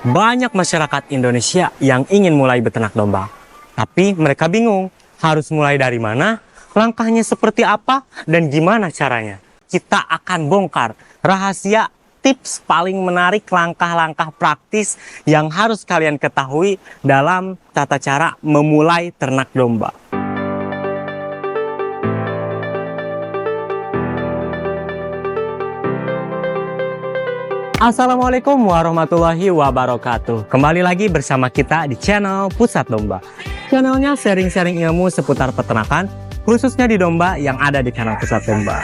Banyak masyarakat Indonesia yang ingin mulai beternak domba, tapi mereka bingung harus mulai dari mana, langkahnya seperti apa, dan gimana caranya. Kita akan bongkar rahasia tips paling menarik, langkah-langkah praktis yang harus kalian ketahui dalam tata cara memulai ternak domba. Assalamualaikum warahmatullahi wabarakatuh. Kembali lagi bersama kita di channel Pusat Domba. Channelnya sharing-sharing ilmu seputar peternakan, khususnya di domba yang ada di kanal Pusat Domba.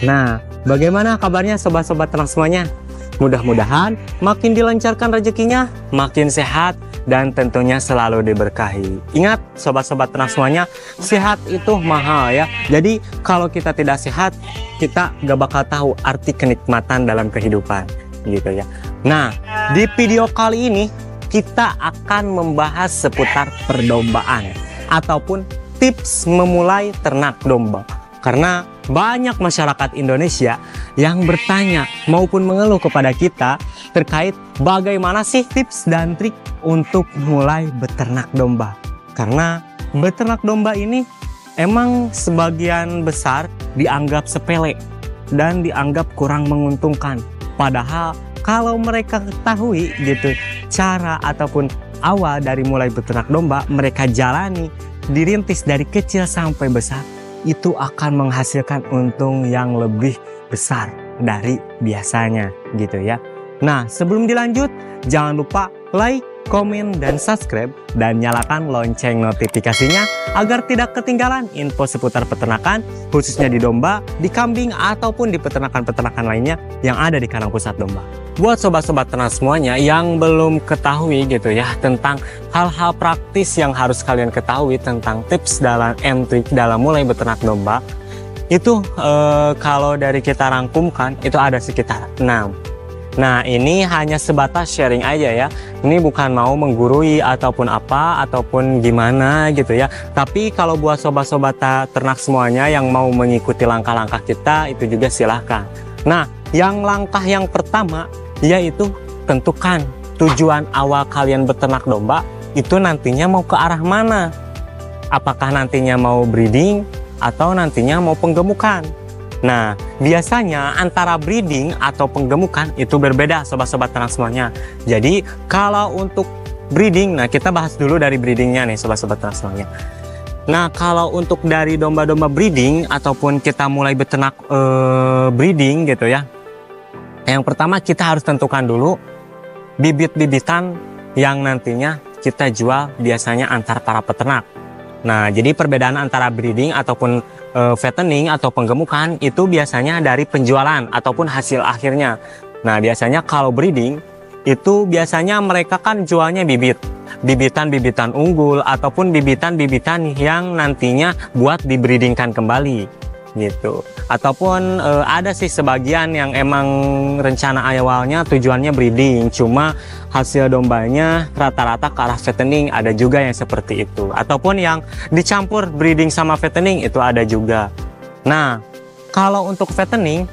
Nah, bagaimana kabarnya sobat-sobat ternak semuanya? Mudah-mudahan makin dilancarkan rezekinya, makin sehat, dan tentunya selalu diberkahi. Ingat sobat-sobat ternak semuanya, sehat itu mahal ya. Jadi kalau kita tidak sehat, kita gak bakal tahu arti kenikmatan dalam kehidupan gitu ya. Nah, di video kali ini kita akan membahas seputar perdombaan ataupun tips memulai ternak domba. Karena banyak masyarakat Indonesia yang bertanya maupun mengeluh kepada kita terkait bagaimana sih tips dan trik untuk mulai beternak domba. Karena beternak domba ini emang sebagian besar dianggap sepele dan dianggap kurang menguntungkan. Padahal kalau mereka ketahui gitu cara ataupun awal dari mulai beternak domba, mereka jalani, dirintis dari kecil sampai besar, itu akan menghasilkan untung yang lebih besar dari biasanya gitu ya. Nah, sebelum dilanjut, jangan lupa like, komen, dan subscribe, dan nyalakan lonceng notifikasinya agar tidak ketinggalan info seputar peternakan, khususnya di domba, di kambing, ataupun di peternakan-peternakan lainnya yang ada di kandang pusat domba. Buat sobat-sobat ternak semuanya yang belum ketahui gitu ya tentang hal-hal praktis yang harus kalian ketahui tentang tips dalam trik dalam mulai beternak domba, itu kalau dari kita rangkumkan itu ada sekitar 6. Nah, ini hanya sebatas sharing aja ya. Ini bukan mau menggurui ataupun apa ataupun gimana gitu ya. Tapi kalau buat sobat-sobat ternak semuanya yang mau mengikuti langkah-langkah kita, itu juga silahkan. Nah, langkah yang pertama yaitu tentukan tujuan awal kalian beternak domba itu nantinya mau ke arah mana. Apakah nantinya mau breeding atau nantinya mau penggemukan. Nah, biasanya antara breeding atau penggemukan itu berbeda sobat-sobat ternak semuanya. Jadi kalau untuk breeding, nah kita bahas dulu dari breedingnya nih sobat-sobat ternak semuanya. Nah, kalau untuk dari domba-domba breeding ataupun kita mulai beternak breeding gitu ya, yang pertama kita harus tentukan dulu bibit-bibitan yang nantinya kita jual biasanya antar para peternak. Nah, jadi perbedaan antara breeding ataupun fattening atau penggemukan itu biasanya dari penjualan ataupun hasil akhirnya. Nah, biasanya kalau breeding itu biasanya mereka kan jualnya bibitan-bibitan unggul ataupun bibitan-bibitan yang nantinya buat dibreedingkan kembali gitu. Ataupun ada sih sebagian yang emang rencana awalnya tujuannya breeding, cuma hasil dombanya rata-rata ke arah fattening, ada juga yang seperti itu. Ataupun yang dicampur breeding sama fattening itu ada juga. Nah, kalau untuk fattening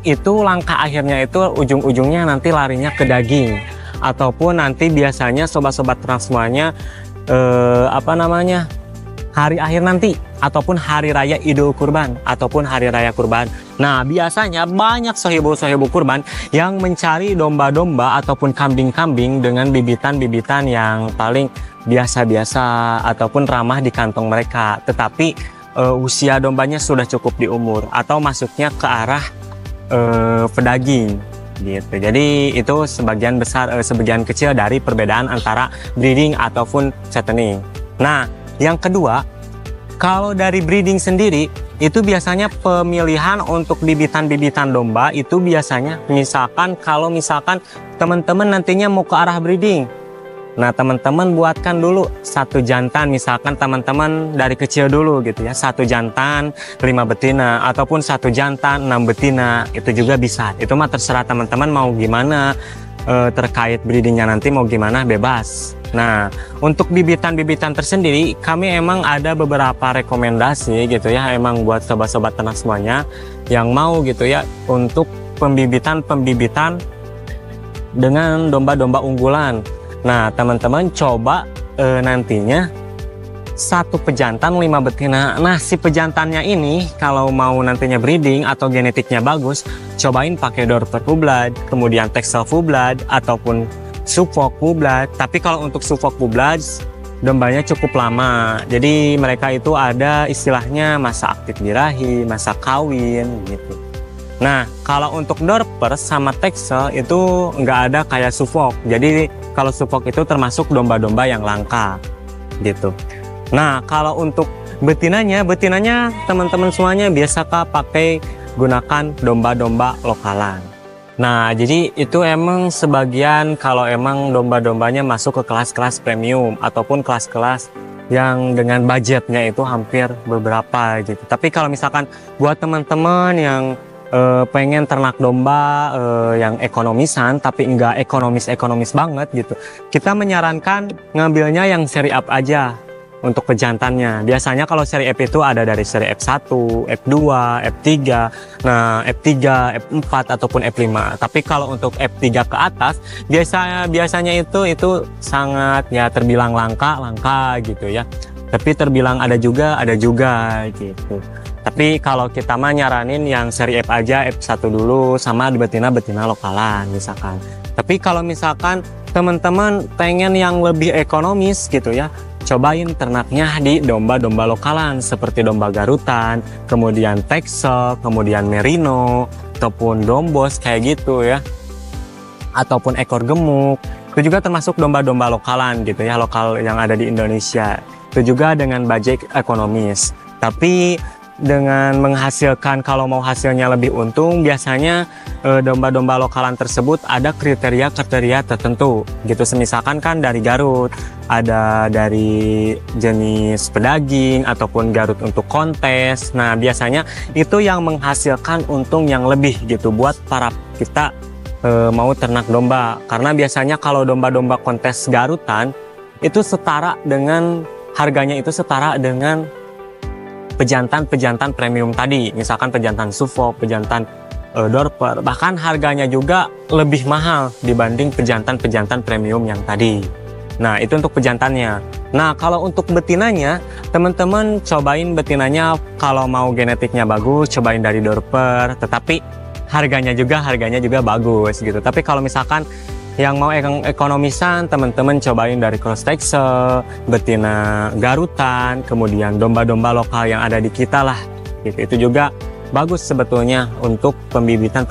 itu langkah akhirnya itu ujung-ujungnya nanti larinya ke daging. Ataupun nanti biasanya sobat-sobat ternak semuanya hari akhir nanti ataupun hari raya Idul Kurban ataupun hari raya kurban. Nah, biasanya banyak sohibu-sohibu kurban yang mencari domba-domba ataupun kambing-kambing dengan bibitan-bibitan yang paling biasa-biasa ataupun ramah di kantong mereka. Tetapi usia dombanya sudah cukup di umur atau masuknya ke arah pedaging gitu. Jadi itu sebagian besar, sebagian kecil dari perbedaan antara breeding ataupun fattening. Nah, yang kedua, kalau dari breeding sendiri, itu biasanya pemilihan untuk bibitan-bibitan domba itu biasanya kalau misalkan teman-teman nantinya mau ke arah breeding. Nah, teman-teman buatkan dulu satu jantan, misalkan teman-teman dari kecil dulu gitu ya, satu jantan 5 betina ataupun satu jantan 6 betina, itu juga bisa. Itu mah terserah teman-teman mau gimana, terkait breedingnya nanti mau gimana, bebas. Nah, untuk bibitan-bibitan tersendiri kami emang ada beberapa rekomendasi gitu ya, emang buat sobat-sobat ternak semuanya yang mau gitu ya untuk pembibitan dengan domba-domba unggulan. Nah, teman-teman coba nantinya satu pejantan 5 betina. Nah, si pejantannya ini kalau mau nantinya breeding atau genetiknya bagus, cobain pakai Dorper full blood, kemudian Texel full blood ataupun Suffolk full blood. Tapi kalau untuk Suffolk full blood dombanya cukup lama. Jadi mereka itu ada istilahnya masa aktif birahi, masa kawin gitu. Nah, kalau untuk Dorper sama Texel itu nggak ada kayak Suffolk. Jadi kalau Suffolk itu termasuk domba-domba yang langka gitu. Nah, kalau untuk betinanya teman-teman semuanya biasakah pakai gunakan domba-domba lokalan. Nah, jadi itu emang sebagian kalau emang domba-dombanya masuk ke kelas-kelas premium ataupun kelas-kelas yang dengan budgetnya itu hampir beberapa gitu. Tapi kalau misalkan buat teman-teman yang pengen ternak domba yang ekonomisan tapi enggak ekonomis banget gitu, kita menyarankan ngambilnya yang seri up aja untuk pejantannya. Biasanya kalau seri F itu ada dari seri F1, F2, F3, nah F3, F4 ataupun F5. Tapi kalau untuk F3 ke atas biasanya itu sangat ya terbilang langka gitu ya. Tapi terbilang ada juga gitu. Tapi kalau kita mah nyaranin yang seri F aja, F1 dulu sama betina lokalan misalkan. Tapi kalau misalkan teman-teman pengen yang lebih ekonomis gitu ya, cobain ternaknya di domba-domba lokalan seperti domba garutan, kemudian Texel, kemudian merino, ataupun dombos kayak gitu ya, ataupun ekor gemuk. Itu juga termasuk domba-domba lokalan gitu ya, lokal yang ada di Indonesia. Itu juga dengan budget ekonomis. Tapi dengan menghasilkan, kalau mau hasilnya lebih untung, biasanya domba-domba lokalan tersebut ada kriteria tertentu gitu. Semisalkan kan dari Garut, ada dari jenis pedaging ataupun Garut untuk kontes. Nah, biasanya itu yang menghasilkan untung yang lebih gitu buat para kita mau ternak domba. Karena biasanya kalau domba-domba kontes Garutan itu harganya itu setara dengan pejantan premium tadi, misalkan pejantan Suffolk, pejantan Dorper, bahkan harganya juga lebih mahal dibanding pejantan premium yang tadi. Nah, itu untuk pejantannya. Nah, kalau untuk betinanya, teman-teman cobain betinanya kalau mau genetiknya bagus, cobain dari Dorper, tetapi harganya juga bagus gitu. Tapi kalau misalkan yang mau ekonomisan, teman-teman cobain dari cross Texel, betina Garutan, kemudian domba-domba lokal yang ada di kita lah gitu. Itu juga bagus sebetulnya untuk pembibitan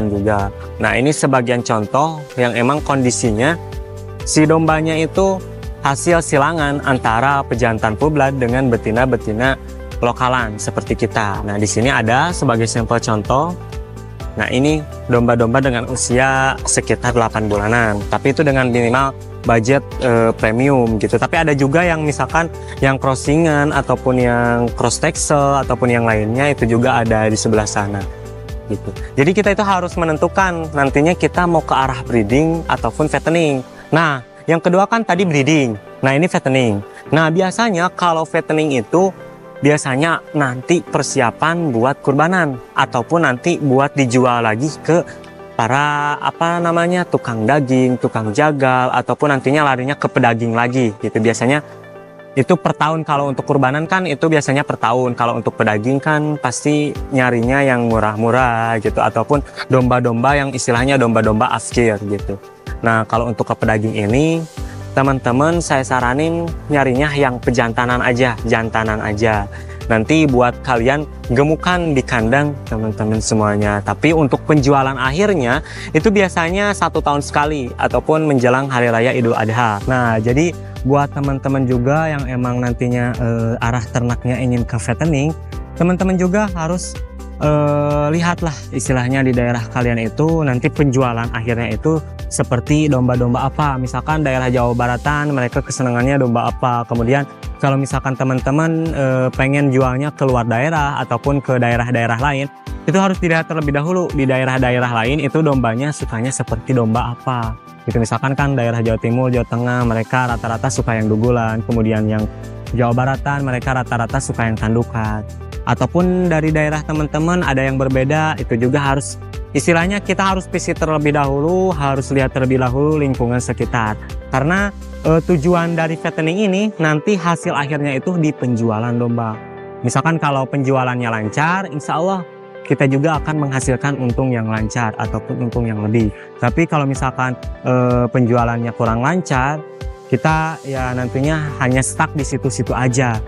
juga. Nah, ini sebagian contoh yang emang kondisinya si dombanya itu hasil silangan antara pejantan full blood dengan betina-betina lokalan seperti kita. Nah, di sini ada sebagai sampel contoh. Nah, ini domba-domba dengan usia sekitar 8 bulanan, tapi itu dengan minimal budget premium gitu. Tapi ada juga yang misalkan yang crossingan ataupun yang cross Texel ataupun yang lainnya, itu juga ada di sebelah sana gitu. Jadi kita itu harus menentukan nantinya kita mau ke arah breeding ataupun fattening. Nah, yang kedua kan tadi breeding. Nah, ini fattening. Nah, biasanya kalau fattening itu biasanya nanti persiapan buat kurbanan ataupun nanti buat dijual lagi ke para tukang daging, tukang jagal, ataupun nantinya larinya ke pedaging lagi gitu. Biasanya itu per tahun. Kalau untuk kurbanan kan itu biasanya per tahun. Kalau untuk pedaging kan pasti nyarinya yang murah-murah gitu, ataupun domba-domba yang istilahnya domba-domba askir gitu. Nah, kalau untuk ke pedaging ini teman-teman saya saranin nyarinya yang pejantanan aja, jantanan aja. Nanti buat kalian gemukan di kandang teman-teman semuanya. Tapi untuk penjualan akhirnya itu biasanya 1 tahun sekali ataupun menjelang Hari Raya Idul Adha. Nah, jadi buat teman-teman juga yang emang nantinya arah ternaknya ingin ke fattening, teman-teman juga harus lihatlah istilahnya di daerah kalian itu nanti penjualan akhirnya itu seperti domba-domba apa. Misalkan daerah Jawa Baratan mereka kesenangannya domba apa. Kemudian kalau misalkan teman-teman pengen jualnya ke luar daerah ataupun ke daerah-daerah lain, itu harus dilihat terlebih dahulu di daerah-daerah lain itu dombanya sukanya seperti domba apa gitu. Misalkan kan daerah Jawa Timur, Jawa Tengah mereka rata-rata suka yang dugulan, kemudian yang Jawa Baratan mereka rata-rata suka yang tandukan. Ataupun dari daerah teman-teman ada yang berbeda, itu juga harus istilahnya kita harus visit terlebih dahulu, harus lihat terlebih dahulu lingkungan sekitar. Karena tujuan dari fattening ini nanti hasil akhirnya itu di penjualan domba. Misalkan kalau penjualannya lancar, insya Allah kita juga akan menghasilkan untung yang lancar ataupun untung yang lebih. Tapi kalau misalkan penjualannya kurang lancar, kita ya nantinya hanya stuck di situ-situ aja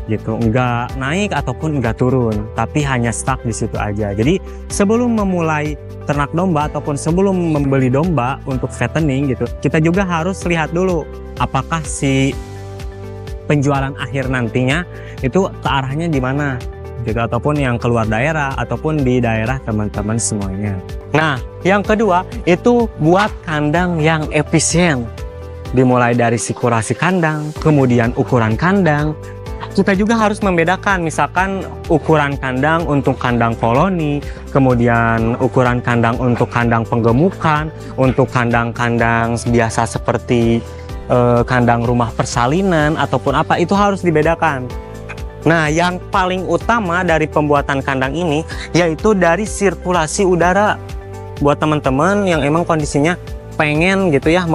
gitu, enggak naik ataupun enggak turun, tapi hanya stuck di situ aja. Jadi sebelum memulai ternak domba ataupun sebelum membeli domba untuk fattening gitu, kita juga harus lihat dulu apakah si penjualan akhir nantinya itu ke arahnya di mana gitu, ataupun yang keluar daerah ataupun di daerah teman-teman semuanya. Nah, yang kedua itu buat kandang yang efisien. Dimulai dari sikurasi kandang, kemudian ukuran kandang. Kita juga harus membedakan misalkan ukuran kandang untuk kandang koloni, kemudian ukuran kandang untuk kandang penggemukan, untuk kandang-kandang biasa seperti kandang rumah persalinan ataupun apa, itu harus dibedakan. Nah, yang paling utama dari pembuatan kandang ini yaitu dari sirkulasi udara. Buat teman-teman yang emang kondisinya pengen gitu ya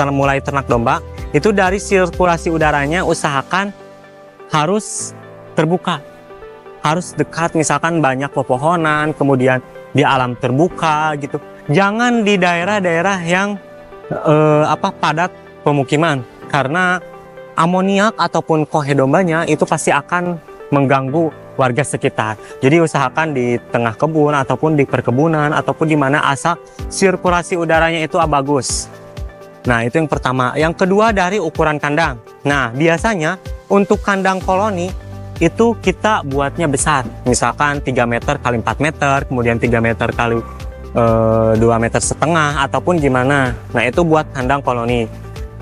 mulai ternak domba, itu dari sirkulasi udaranya usahakan harus terbuka, harus dekat, misalkan banyak pepohonan, kemudian di alam terbuka gitu. Jangan di daerah-daerah yang padat pemukiman, karena amoniak ataupun kohe dombanya itu pasti akan mengganggu warga sekitar. Jadi usahakan di tengah kebun ataupun di perkebunan ataupun di mana asal sirkulasi udaranya itu bagus. Nah, itu yang pertama. Yang kedua dari ukuran kandang. Nah, biasanya untuk kandang koloni itu kita buatnya besar. Misalkan 3 meter kali 4 meter, kemudian 3 meter kali 2,5 meter ataupun gimana. Nah, itu buat kandang koloni.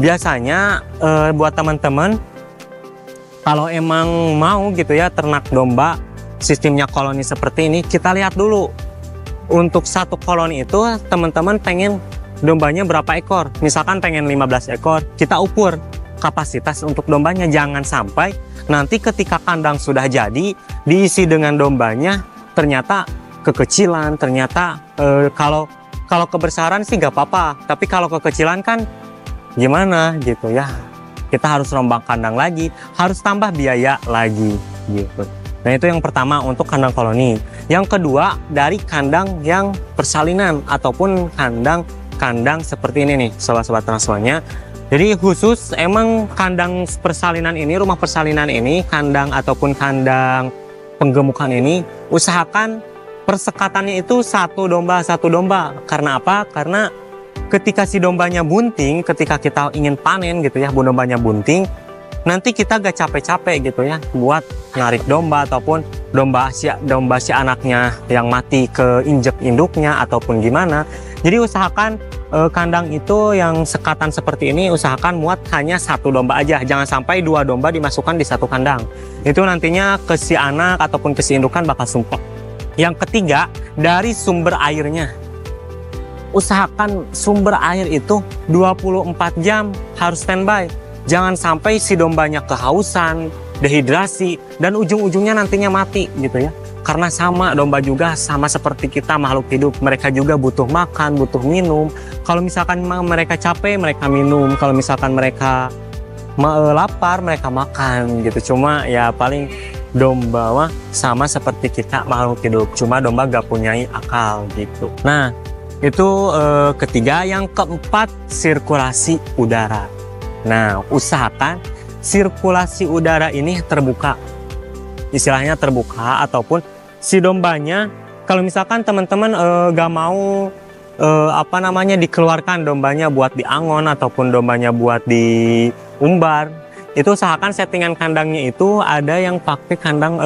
Biasanya buat teman-teman kalau emang mau gitu ya ternak domba sistemnya koloni seperti ini, kita lihat dulu untuk satu koloni itu teman-teman pengen dombanya berapa ekor. Misalkan pengen 15 ekor, kita ukur kapasitas untuk dombanya. Jangan sampai nanti ketika kandang sudah jadi diisi dengan dombanya ternyata kekecilan, ternyata kalau kebesaran sih gak apa-apa, tapi kalau kekecilan kan gimana gitu ya, kita harus rombak kandang lagi, harus tambah biaya lagi gitu. Nah, itu yang pertama untuk kandang koloni. Yang kedua dari kandang yang persalinan ataupun kandang seperti ini nih sobat-sobat transfernya. Jadi khusus emang kandang persalinan ini, rumah persalinan ini, kandang ataupun kandang penggemukan ini usahakan persekatannya itu satu domba. Karena apa? Karena ketika si dombanya bunting, ketika kita ingin panen gitu ya, dombanya bunting, nanti kita gak capek-capek gitu ya buat narik domba ataupun domba si anaknya yang mati ke injek induknya ataupun gimana. Jadi usahakan kandang itu yang sekatan seperti ini usahakan muat hanya satu domba aja, jangan sampai 2 domba dimasukkan di satu kandang. Itu nantinya ke si anak ataupun ke si indukan bakal sumpah. Yang ketiga dari sumber airnya. Usahakan sumber air itu 24 jam harus standby. Jangan sampai si dombanya kehausan, dehidrasi, dan ujung-ujungnya nantinya mati gitu ya. Karena sama, domba juga sama seperti kita makhluk hidup. Mereka juga butuh makan, butuh minum. Kalau misalkan mereka capek, mereka minum. Kalau misalkan mereka lapar, mereka makan gitu. Cuma ya paling domba sama seperti kita makhluk hidup. Cuma domba gak punya akal gitu. Nah, itu ketiga. Yang keempat, sirkulasi udara. Nah, usahakan sirkulasi udara ini terbuka. Istilahnya terbuka, ataupun si dombanya, kalau misalkan teman-teman gak mau dikeluarkan dombanya buat diangon ataupun dombanya buat diumbar, itu usahakan settingan kandangnya itu ada yang pakai kandang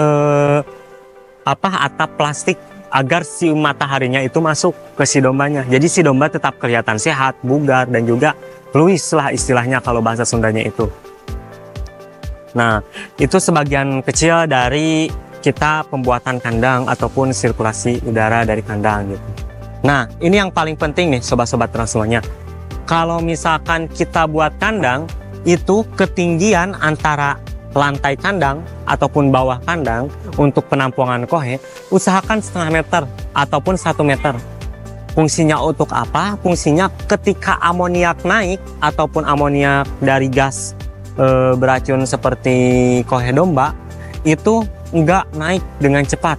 atap plastik, agar si mataharinya itu masuk ke si dombanya. Jadi si domba tetap kelihatan sehat, bugar, dan juga luis lah istilahnya kalau bahasa Sundanya itu. Nah, itu sebagian kecil dari kita pembuatan kandang ataupun sirkulasi udara dari kandang gitu. Nah, ini yang paling penting nih sobat-sobat trans semuanya. Kalau misalkan kita buat kandang, itu ketinggian antara lantai kandang ataupun bawah kandang untuk penampungan kohe, usahakan 0,5 meter ataupun 1 meter. Fungsinya untuk apa? Fungsinya ketika amoniak naik ataupun amoniak dari gas beracun seperti kohe domba itu nggak naik dengan cepat,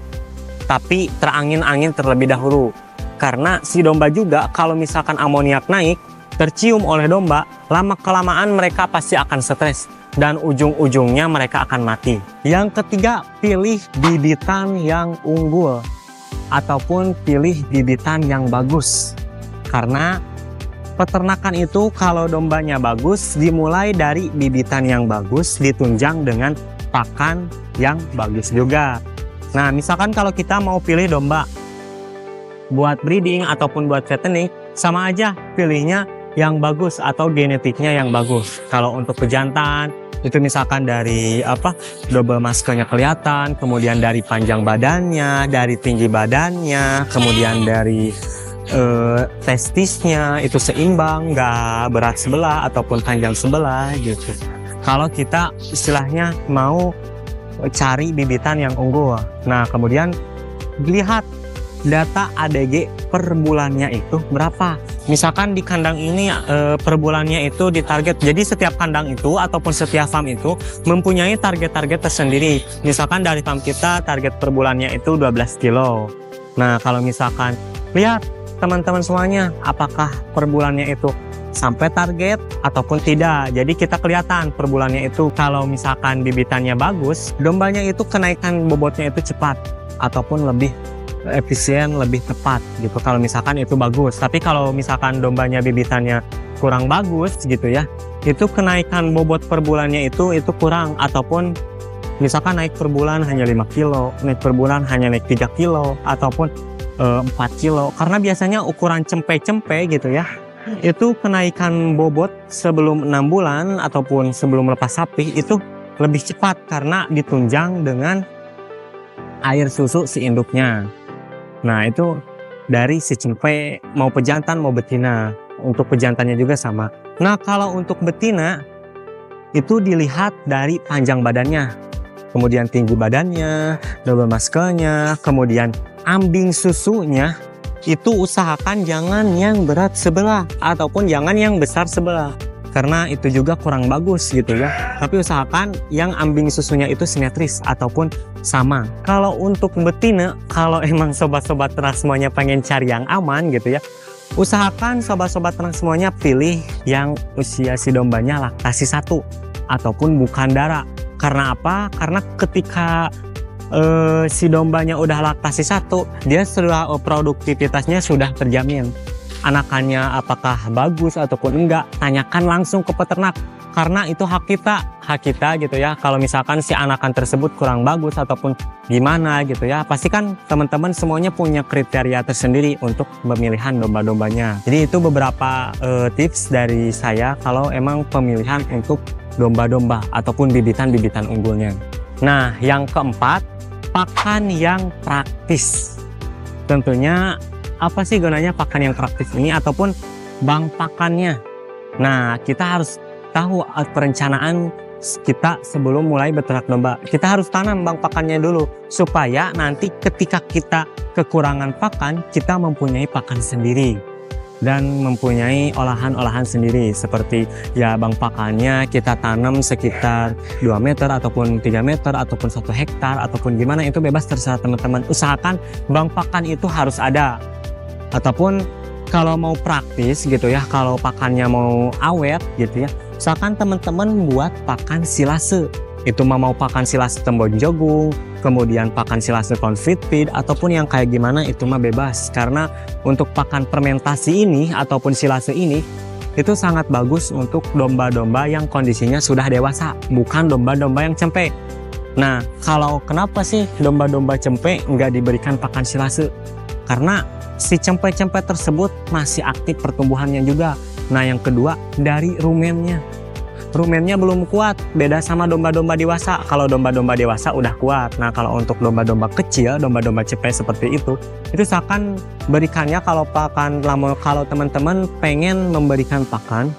tapi terangin-angin terlebih dahulu. Karena si domba juga kalau misalkan amoniak naik tercium oleh domba, lama-kelamaan mereka pasti akan stres dan ujung-ujungnya mereka akan mati. Yang ketiga, pilih bibitan yang unggul ataupun pilih bibitan yang bagus. Karena peternakan itu kalau dombanya bagus dimulai dari bibitan yang bagus ditunjang dengan pakan yang bagus juga. Nah, misalkan kalau kita mau pilih domba buat breeding ataupun buat fattening, sama aja pilihnya yang bagus atau genetiknya yang bagus. Kalau untuk pejantan itu misalkan dari double maskelnya kelihatan, kemudian dari panjang badannya, dari tinggi badannya, kemudian dari testisnya itu seimbang, nggak berat sebelah ataupun panjang sebelah gitu. Kalau kita istilahnya mau cari bibitan yang unggul. Nah, kemudian lihat data ADG per bulannya itu berapa. Misalkan di kandang ini per bulannya itu ditarget. Jadi setiap kandang itu ataupun setiap farm itu mempunyai target-target tersendiri. Misalkan dari farm kita target per bulannya itu 12 kilo. Nah, kalau misalkan lihat teman-teman semuanya apakah per bulannya itu sampai target ataupun tidak. Jadi kita kelihatan per bulannya itu kalau misalkan bibitannya bagus, dombanya itu kenaikan bobotnya itu cepat ataupun lebih efisien, lebih tepat gitu kalau misalkan itu bagus. Tapi kalau misalkan dombanya bibitannya kurang bagus gitu ya, itu kenaikan bobot per bulannya itu kurang, ataupun misalkan naik per bulan hanya 5 kilo, naik per bulan hanya naik 3 kilo ataupun 4 kilo. Karena biasanya ukuran cempe-cempe gitu ya, itu kenaikan bobot sebelum 6 bulan ataupun sebelum lepas sapi itu lebih cepat karena ditunjang dengan air susu si induknya. Nah, itu dari si cempe, mau pejantan mau betina. Untuk pejantannya juga sama. Nah, kalau untuk betina itu dilihat dari panjang badannya, kemudian tinggi badannya, double maskelnya, kemudian ambing susunya. Itu usahakan jangan yang berat sebelah ataupun jangan yang besar sebelah, karena itu juga kurang bagus gitu ya. Tapi usahakan yang ambing susunya itu simetris ataupun sama. Kalau untuk betina, kalau emang sobat-sobat ternak semuanya pengen cari yang aman gitu ya, usahakan sobat-sobat ternak semuanya pilih yang usia si dombanya laktasi 1 ataupun bukan darah. Karena apa? Karena ketika si dombanya udah laktasi 1, dia sudah produktivitasnya sudah terjamin. Anakannya apakah bagus ataupun enggak, tanyakan langsung ke peternak. Karena itu hak kita gitu ya. Kalau misalkan si anakan tersebut kurang bagus ataupun gimana gitu ya, pasti kan teman-teman semuanya punya kriteria tersendiri untuk pemilihan domba-dombanya. Jadi itu beberapa tips dari saya kalau emang pemilihan untuk domba-domba ataupun bibitan-bibitan unggulnya. Nah, yang keempat, pakan yang praktis. Tentunya apa sih gunanya pakan yang praktis ini ataupun bank pakannya? Nah, kita harus tahu perencanaan kita sebelum mulai beternak domba. Kita harus tanam bank pakannya dulu supaya nanti ketika kita kekurangan pakan, kita mempunyai pakan sendiri dan mempunyai olahan-olahan sendiri, seperti ya bank pakannya kita tanam sekitar 2 meter ataupun 3 meter ataupun 1 hektar ataupun gimana, itu bebas terserah teman-teman. Usahakan bank pakan itu harus ada. Ataupun kalau mau praktis gitu ya, kalau pakannya mau awet gitu ya, usahakan teman-teman buat pakan silase. Itu mau pakan silase tembon jagung, kemudian pakan silase confit feed ataupun yang kayak gimana, itu mah bebas. Karena untuk pakan fermentasi ini ataupun silase ini itu sangat bagus untuk domba-domba yang kondisinya sudah dewasa, bukan domba-domba yang cempe. Nah, kalau kenapa sih domba-domba cempe nggak diberikan pakan silase? Karena si cempe-cempe tersebut masih aktif pertumbuhannya juga. Nah, yang kedua dari rumennya. Rumennya belum kuat, beda sama domba-domba dewasa. Kalau domba-domba dewasa udah kuat. Nah, kalau untuk domba-domba kecil, domba-domba cempe seperti itu usahakan berikannya kalau teman-teman pengen memberikan pakan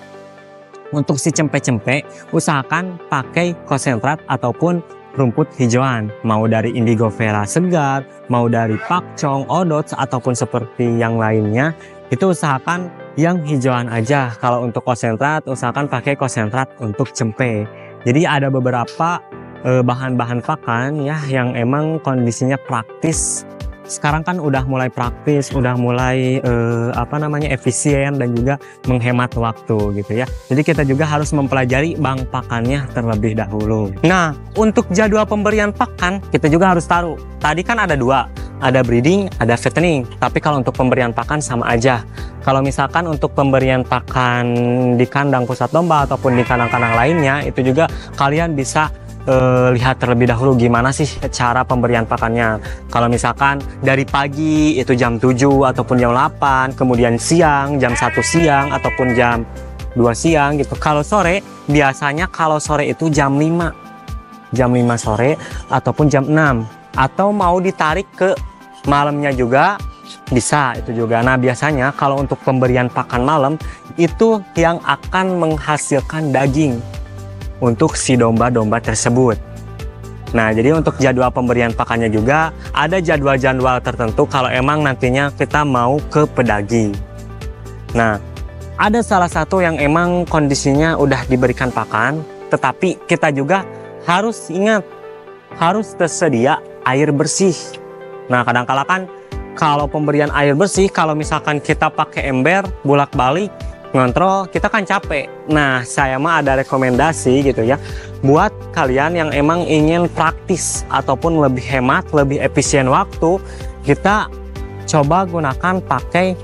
untuk si cempe-cempe, usahakan pakai konsentrat ataupun rumput hijauan, mau dari indigo vera segar, mau dari pakcong, odots, ataupun seperti yang lainnya, itu usahakan yang hijauan aja. Kalau untuk konsentrat, usahakan pakai konsentrat untuk cempe. Jadi ada beberapa bahan-bahan pakan ya yang emang kondisinya praktis. Sekarang kan udah mulai praktis, udah mulai efisien dan juga menghemat waktu gitu ya. Jadi kita juga harus mempelajari bank pakannya terlebih dahulu. Nah, untuk jadwal pemberian pakan kita juga harus taruh. Tadi kan ada dua, ada breeding, ada fattening. Tapi kalau untuk pemberian pakan sama aja. Kalau misalkan untuk pemberian pakan di kandang pusat domba ataupun di kandang-kandang lainnya, itu juga kalian bisa lihat terlebih dahulu gimana sih cara pemberian pakannya. Kalau misalkan dari pagi itu jam 7 ataupun jam 8, kemudian siang jam 1 siang ataupun jam 2 siang gitu. Kalau sore biasanya kalau sore itu jam 5 sore ataupun jam 6, atau mau ditarik ke malamnya juga bisa itu juga. Nah, biasanya kalau untuk pemberian pakan malam itu yang akan menghasilkan daging untuk si domba-domba tersebut. Nah, jadi untuk jadwal pemberian pakannya juga ada jadwal-jadwal tertentu kalau emang nantinya kita mau ke pedaging. Nah, ada salah satu yang emang kondisinya udah diberikan pakan, tetapi kita juga harus ingat, harus tersedia air bersih. Nah, kadang-kala kan kalau pemberian air bersih, kalau misalkan kita pakai ember bolak-balik ngontrol, kita kan capek. Nah, saya mah ada rekomendasi gitu ya, buat kalian yang emang ingin praktis ataupun lebih hemat, lebih efisien waktu, kita coba gunakan pakai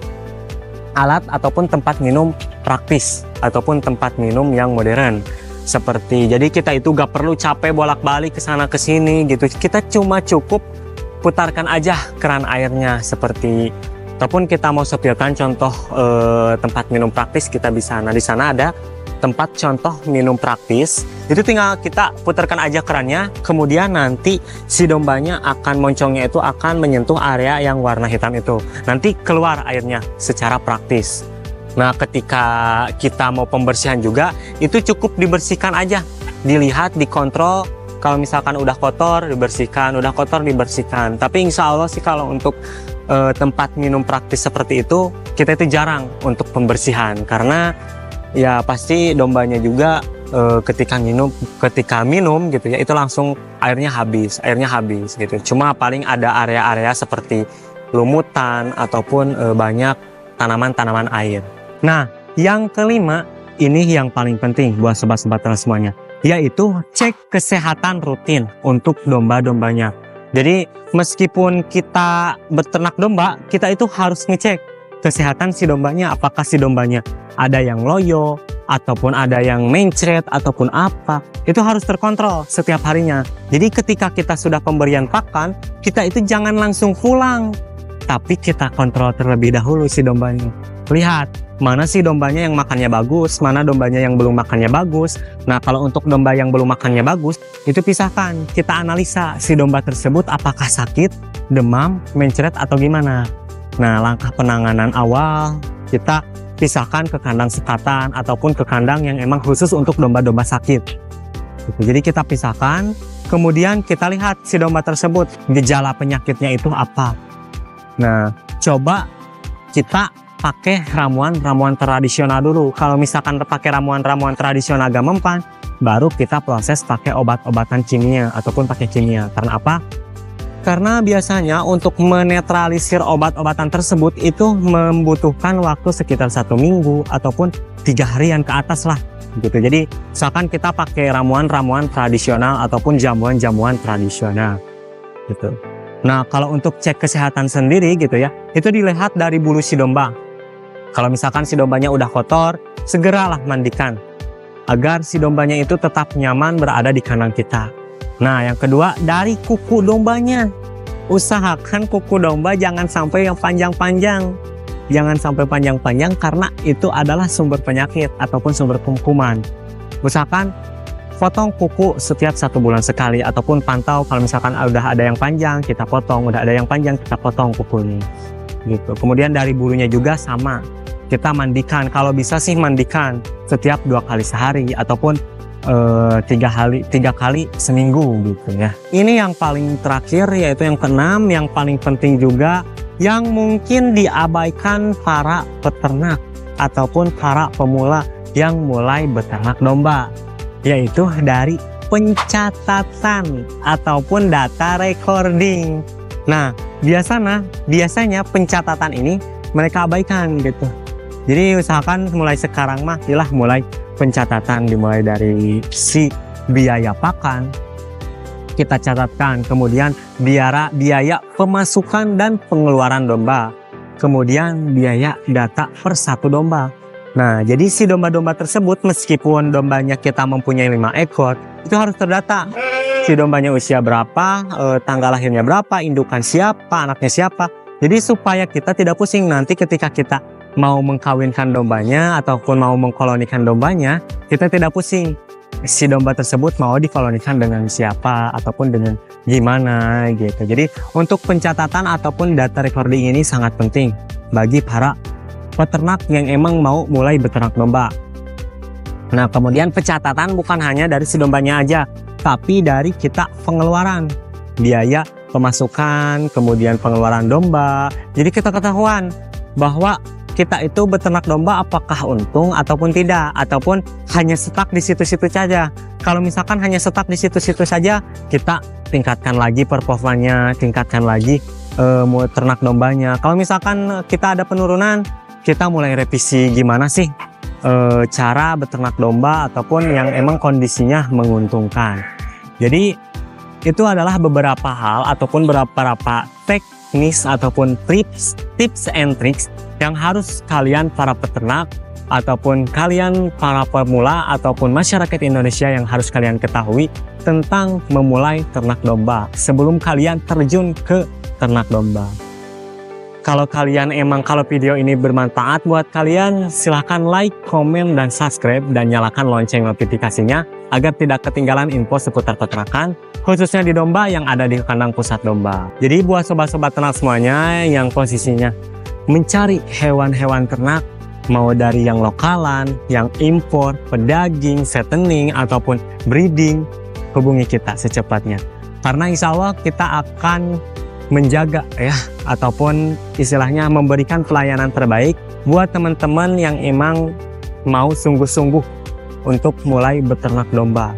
alat ataupun tempat minum praktis ataupun tempat minum yang modern. Seperti, jadi kita itu gak perlu capek bolak-balik ke sana ke sini gitu. Kita cuma cukup putarkan aja keran airnya seperti, ataupun kita mau setilkan contoh tempat minum praktis, kita bisa. Nah, di sana ada tempat contoh minum praktis, itu tinggal kita putarkan aja kerannya, kemudian nanti si dombanya akan, moncongnya itu akan menyentuh area yang warna hitam itu, nanti keluar airnya secara praktis. Nah, ketika kita mau pembersihan juga, itu cukup dibersihkan aja, dilihat, dikontrol. Kalau misalkan udah kotor dibersihkan, udah kotor dibersihkan. Tapi insya Allah sih kalau untuk tempat minum praktis seperti itu, kita itu jarang untuk pembersihan, karena ya pasti dombanya juga ketika minum gitu ya, itu langsung airnya habis gitu. Cuma paling ada area-area seperti lumutan ataupun banyak tanaman-tanaman air. Nah, yang kelima ini yang paling penting buat sobat-sobat semuanya, yaitu cek kesehatan rutin untuk domba-dombanya. Jadi meskipun kita beternak domba, kita itu harus ngecek kesehatan si dombanya. Apakah si dombanya ada yang loyo, ataupun ada yang mencret, ataupun apa. Itu harus terkontrol setiap harinya. Jadi ketika kita sudah pemberian pakan, kita itu jangan langsung pulang, tapi kita kontrol terlebih dahulu si dombanya. Lihat, mana sih dombanya yang makannya bagus, mana dombanya yang belum makannya bagus. Nah, kalau untuk domba yang belum makannya bagus, itu pisahkan. Kita analisa si domba tersebut apakah sakit, demam, mencret, atau gimana. Nah, langkah penanganan awal, kita pisahkan ke kandang sekatan ataupun ke kandang yang emang khusus untuk domba-domba sakit. Jadi kita pisahkan, kemudian kita lihat si domba tersebut, gejala penyakitnya itu apa. Nah, coba kita pakai ramuan tradisional dulu. Kalau misalkan pakai ramuan tradisional gak mempan, baru kita proses pakai obat-obatan kimia ataupun pakai kimia. Karena apa? Karena biasanya untuk menetralisir obat-obatan tersebut itu membutuhkan waktu sekitar 1 minggu ataupun 3 harian ke atas lah gitu. Jadi misalkan kita pakai ramuan-ramuan tradisional ataupun jamuan-jamuan tradisional gitu. Nah, kalau untuk cek kesehatan sendiri gitu ya, itu dilihat dari bulu si domba. Kalau misalkan si dombanya udah kotor, segeralah mandikan agar si dombanya itu tetap nyaman berada di kandang kita. Nah, yang kedua dari kuku dombanya. Usahakan kuku domba jangan sampai yang panjang-panjang. Jangan sampai panjang-panjang karena itu adalah sumber penyakit ataupun sumber kuman. Usahakan potong kuku setiap 1 bulan sekali, ataupun pantau kalau misalkan udah ada yang panjang kita potong, udah ada yang panjang kita potong kukunya gitu. Kemudian dari bulunya juga sama, kita mandikan. Kalau bisa sih mandikan setiap 2 kali sehari, ataupun tiga kali seminggu gitu ya. Ini yang paling terakhir, yaitu yang keenam, yang paling penting juga, yang mungkin diabaikan para peternak ataupun para pemula yang mulai beternak domba, yaitu dari pencatatan ataupun data recording. Nah, biasanya pencatatan ini mereka abaikan gitu. Jadi usahakan mulai sekarang mah mulai pencatatan, dimulai dari si biaya pakan kita catatkan, kemudian biaya pemasukan dan pengeluaran domba, kemudian biaya data per satu domba. Nah, jadi si domba-domba tersebut meskipun dombanya kita mempunyai 5 ekor, itu harus terdata. Si dombanya usia berapa, tanggal lahirnya berapa, indukan siapa, anaknya siapa. Jadi supaya kita tidak pusing nanti ketika kita mau mengkawinkan dombanya ataupun mau mengkolonikan dombanya, kita tidak pusing si domba tersebut mau dikolonikan dengan siapa ataupun dengan gimana gitu. Jadi untuk pencatatan ataupun data recording ini sangat penting bagi para peternak yang emang mau mulai beternak domba. Nah, kemudian pencatatan bukan hanya dari si dombanya aja, tapi dari kita pengeluaran, biaya pemasukan, kemudian pengeluaran domba. Jadi kita ketahuan bahwa kita itu beternak domba apakah untung ataupun tidak, ataupun hanya stuck di situ-situ saja. Kalau misalkan hanya stuck di situ-situ saja, kita tingkatkan lagi performanya, tingkatkan lagi ternak dombanya. Kalau misalkan kita ada penurunan, kita mulai revisi gimana sih cara beternak domba ataupun yang emang kondisinya menguntungkan. Jadi itu adalah beberapa hal ataupun beberapa teknis ataupun tips and tricks yang harus kalian para peternak ataupun kalian para pemula ataupun masyarakat Indonesia yang harus kalian ketahui tentang memulai ternak domba sebelum kalian terjun ke ternak domba. Kalau video ini bermanfaat buat kalian, silahkan like, komen, dan subscribe, dan nyalakan lonceng notifikasinya agar tidak ketinggalan info seputar peternakan, khususnya di domba yang ada di kandang pusat domba. Jadi buat sobat-sobat ternak semuanya yang posisinya mencari hewan-hewan ternak, mau dari yang lokalan, yang impor, pedaging, fattening, ataupun breeding, hubungi kita secepatnya. Karena insya Allah kita akan menjaga ya, ataupun istilahnya memberikan pelayanan terbaik buat teman-teman yang emang mau sungguh-sungguh untuk mulai beternak domba.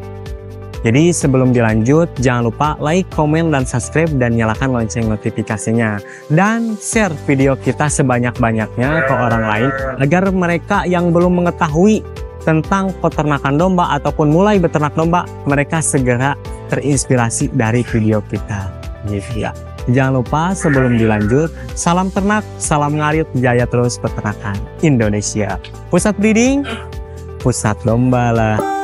Jadi sebelum dilanjut, jangan lupa like, komen, dan subscribe, dan nyalakan lonceng notifikasinya. Dan share video kita sebanyak-banyaknya ke orang lain, agar mereka yang belum mengetahui tentang peternakan domba ataupun mulai beternak domba, mereka segera terinspirasi dari video kita. Gitu ya. Jangan lupa sebelum dilanjut, salam ternak, salam ngarit, jaya terus peternakan Indonesia. Pusat breeding, pusat domba lah.